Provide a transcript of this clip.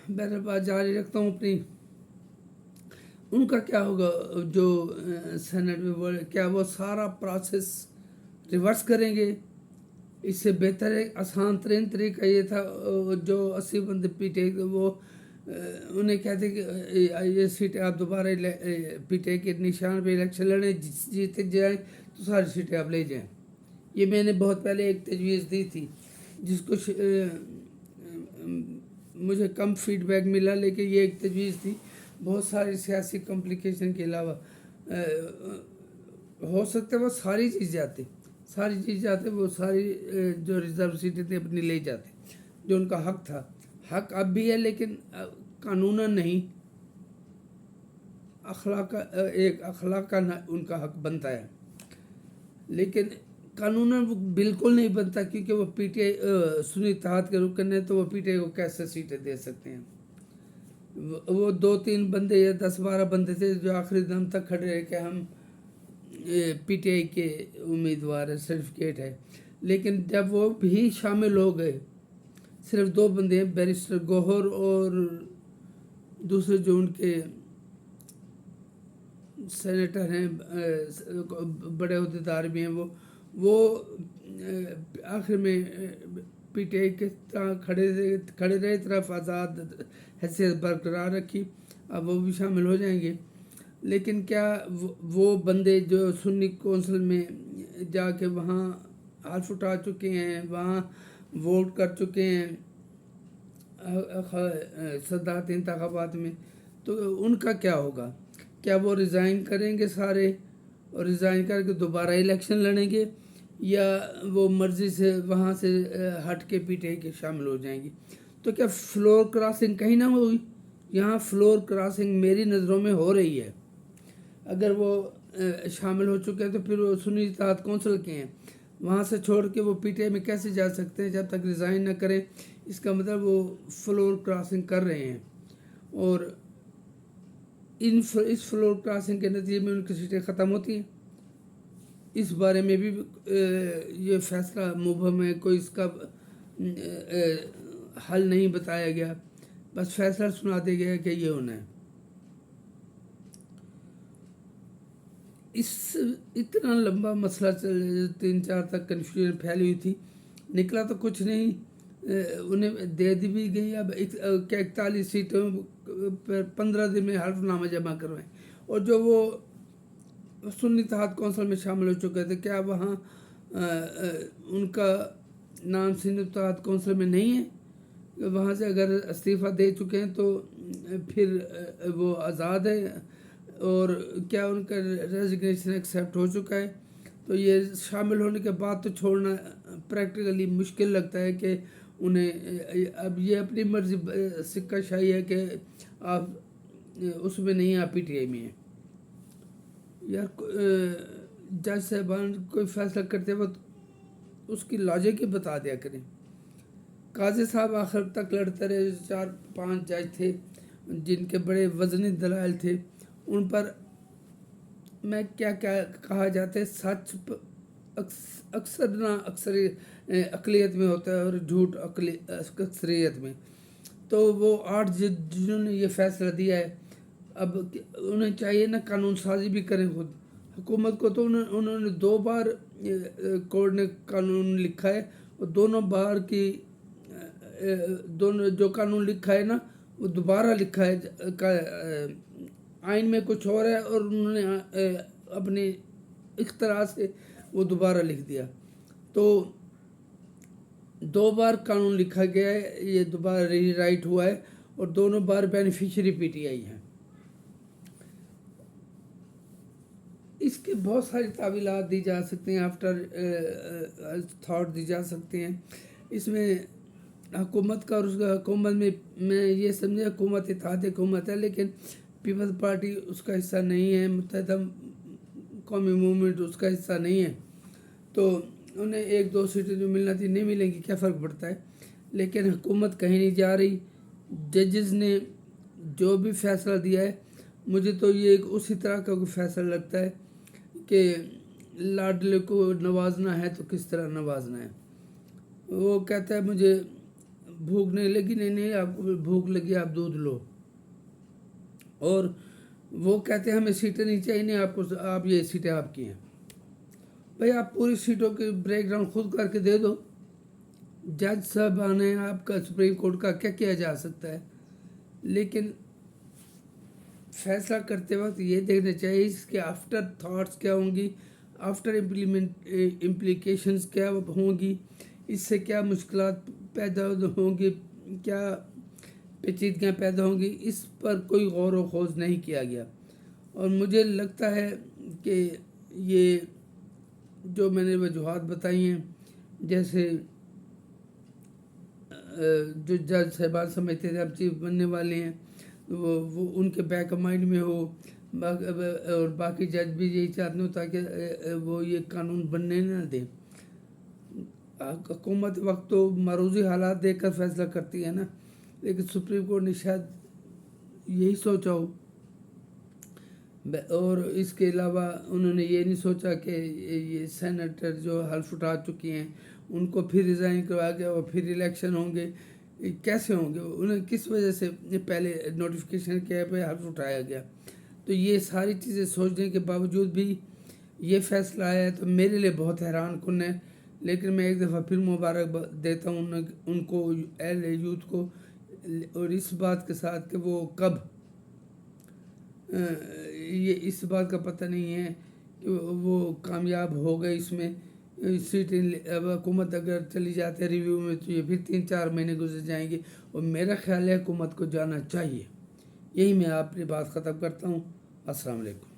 बहरहाल बात जारी रखता हूँ अपनी। उनका क्या होगा जो सेनेट में क्या वो सारा प्रोसेस रिवर्स करेंगे? इससे बेहतर है आसान तरीन तरीका ये था जो 80 बंदे पीटे वो उन्हें कहते कि ये सीटें आप दोबारा पीटे के निशान पे इलेक्शन लड़े, जीते जाए तो सारी सीटें आप ले जाएं। ये मैंने बहुत पहले एक तजवीज़ दी थी जिसको मुझे कम फीडबैक मिला, लेकिन ये एक तजवीज़ थी। बहुत सारी सियासी कॉम्प्लिकेशन के अलावा हो सकता है वो सारी चीज़ जाते वो सारी जो रिजर्व सीटें थी अपनी ले जाते, जो उनका हक था। हक अब भी है लेकिन कानूनन नहीं, अखलाक का उनका हक बनता है, लेकिन कानूनन वो बिल्कुल नहीं बनता, क्योंकि वो पीटीआई सुन्नी इत्तेहाद के रुकन है, तो वो पीटीआई को कैसे सीटें दे सकते हैं? वो 2-3 बंदे या 10-12 बंदे थे जो आखिरी दम तक खड़े रहे कि हम पीटीआई के उम्मीदवार है, सर्टिफिकेट है। लेकिन जब वो भी शामिल हो गए, सिर्फ 2 बंदे हैं, बैरिस्टर गौहर और दूसरे जो उनके सेनेटर हैं, बड़े अहदेदार भी हैं, वो आखिर में पीटीआई के खड़े रहे, तरफ आज़ाद हैसियत बरकरार रखी। अब वो भी शामिल हो जाएंगे। लेकिन क्या वो बंदे जो सुन्नी कौंसिल में जाके वहाँ हाथ उठा चुके हैं, वहाँ वोट कर चुके हैं सदारती इंतखाबात में, तो उनका क्या होगा? क्या वो रिज़ाइन करेंगे सारे और रिज़ाइन करके दोबारा इलेक्शन लड़ेंगे, या वो मर्ज़ी से वहाँ से हट के पीटीआई के शामिल हो जाएंगी? तो क्या फ्लोर क्रॉसिंग कहीं ना हुई? यहाँ फ्लोर क्रॉसिंग मेरी नज़रों में हो रही है। अगर वो शामिल हो चुके हैं तो फिर वो सुन्नी इत्तेहाद कौंसिल के हैं, वहाँ से छोड़ के वो पीटीआई में कैसे जा सकते हैं जब तक रिज़ाइन ना करें? इसका मतलब वो फ्लोर क्रॉसिंग कर रहे हैं, और इस फ्लोर क्रॉसिंग के नतीजे में उनकी सीटें ख़त्म होती हैं। इस बारे में भी ये फैसला मुबहम है, कोई इसका हल नहीं बताया गया, बस फैसला सुना दिया गया कि ये होना है। इस इतना लंबा मसला 3-4 तक कन्फ्यूजन फैली हुई थी, निकला तो कुछ नहीं। उन्हें दे दी भी गई। अब 41 सीटों पर 15 दिन में हल्फनामा जमा करवाएं, और जो वो सुन्नी इत्तेहाद कौंसिल में शामिल हो चुके थे, क्या वहाँ उनका नाम सुन्नी इत्तेहाद कौंसिल में नहीं है? वहाँ से अगर इस्तीफ़ा दे चुके हैं तो फिर वो आज़ाद है, और क्या उनका रेजिग्नेशन एक्सेप्ट हो चुका है? तो ये शामिल होने के बाद तो छोड़ना प्रैक्टिकली मुश्किल लगता है कि उन्हें अब ये अपनी मर्जी सिक्का शाही है कि आप उसमें नहीं, आप पीटीआई में हैं। यार जज साहबान कोई फैसला करते वक्त उसकी लॉजिक ही बता दिया करें। काजी साहब आखिर तक लड़ते रहे, 4-5 जज थे जिनके बड़े वजनी दलाइल थे। उन पर मैं क्या कहा जाता है, सच अक्सर अकलियत में होता है और झूठ अक्सरियत में। तो वो 8 जज जिन्होंने ये फैसला दिया है, अब उन्हें चाहिए ना कानून साजी भी करें खुद। हुकूमत को तो उन्होंने 2 बार कोर्ट ने कानून लिखा है, और दोनों बार की दोनों जो कानून लिखा है ना, वो दोबारा लिखा है। आइन में कुछ और है और उन्होंने अपनी इख्तरा से वो दोबारा लिख दिया। तो 2 बार कानून लिखा गया है, ये दोबारा रीराइट हुआ है, और दोनों बार बेनिफिशियरी पीटीआई हैं। इसके बहुत सारी तावीलात दी जा सकती हैं, आफ्टर थॉट दी जा सकती हैं। इसमें हुकूमत का और उसका हुकूमत में मैं ये समझे हुकूमत इत्तेहाद हुकूमत है, लेकिन पीपल्स पार्टी उसका हिस्सा नहीं है, मुत्तहिदा कौमी मूवमेंट उसका हिस्सा नहीं है, तो उन्हें 1-2 सीटें जो मिलना थी नहीं मिलेंगी, क्या फ़र्क पड़ता है? लेकिन हुकूमत कहीं नहीं जा रही। जजेस ने जो भी फैसला दिया है, मुझे तो ये एक उसी तरह का कोई फैसला लगता है कि लाडले को नवाजना है तो किस तरह नवाजना है। वो कहता है मुझे भूख नहीं लगी, नहीं नहीं आपको भूख लगी आप दूध लो, और वो कहते हैं हमें सीटें नहीं चाहिए, नहीं आपको, आप ये सीटें आपकी हैं। भाई आप पूरी सीटों के ब्रेकडाउन खुद करके दे दो। जज साहब आने आपका सुप्रीम कोर्ट का क्या किया जा सकता है, लेकिन फैसला करते वक्त ये देखना चाहिए इसके आफ्टर थॉट्स क्या होंगी, आफ्टर इम्प्लीकेशंस क्या होंगी, इससे क्या मुश्किलात पैदा होंगी, क्या पेचीदगियाँ पैदा होंगी, इस पर कोई गौर व खोज नहीं किया गया। और मुझे लगता है कि ये जो मैंने वजूहात बताई हैं, जैसे जो जज साहबान समझते थे अब चीफ बनने वाले हैं, वो उनके बैक माइंड में हो, और बाकी जज भी यही चाहते हो ताकि वो ये कानून बनने ना दे। हुकूमत वक्त तो मरूजी हालात देखकर फैसला करती है ना, लेकिन सुप्रीम कोर्ट ने शायद यही सोचा हो, और इसके अलावा उन्होंने ये नहीं सोचा कि ये सेनेटर जो हल्फ उठा चुकी हैं उनको फिर रिज़ाइन करवा के और फिर इलेक्शन होंगे, कैसे होंगे, उन्हें किस वजह से पहले नोटिफिकेशन किया पे हल्फ उठाया गया। तो ये सारी चीज़ें सोचने के बावजूद भी ये फैसला आया है, तो मेरे लिए बहुत हैरान कुन है। लेकिन मैं एक दफ़ा फिर मुबारक देता हूँ उनको, यूथ को, और इस बात के साथ कि वो कब ये इस बात का पता नहीं है कि वो कामयाब हो गए इसमें। सीटें अब हुकूमत अगर चली जाती है रिव्यू में तो ये फिर 3-4 महीने गुजर जाएंगे, और मेरा ख्याल है हुकूमत को जाना चाहिए। यही मैं अपनी बात ख़त्म करता हूँ। अस्सलाम वालेकुम।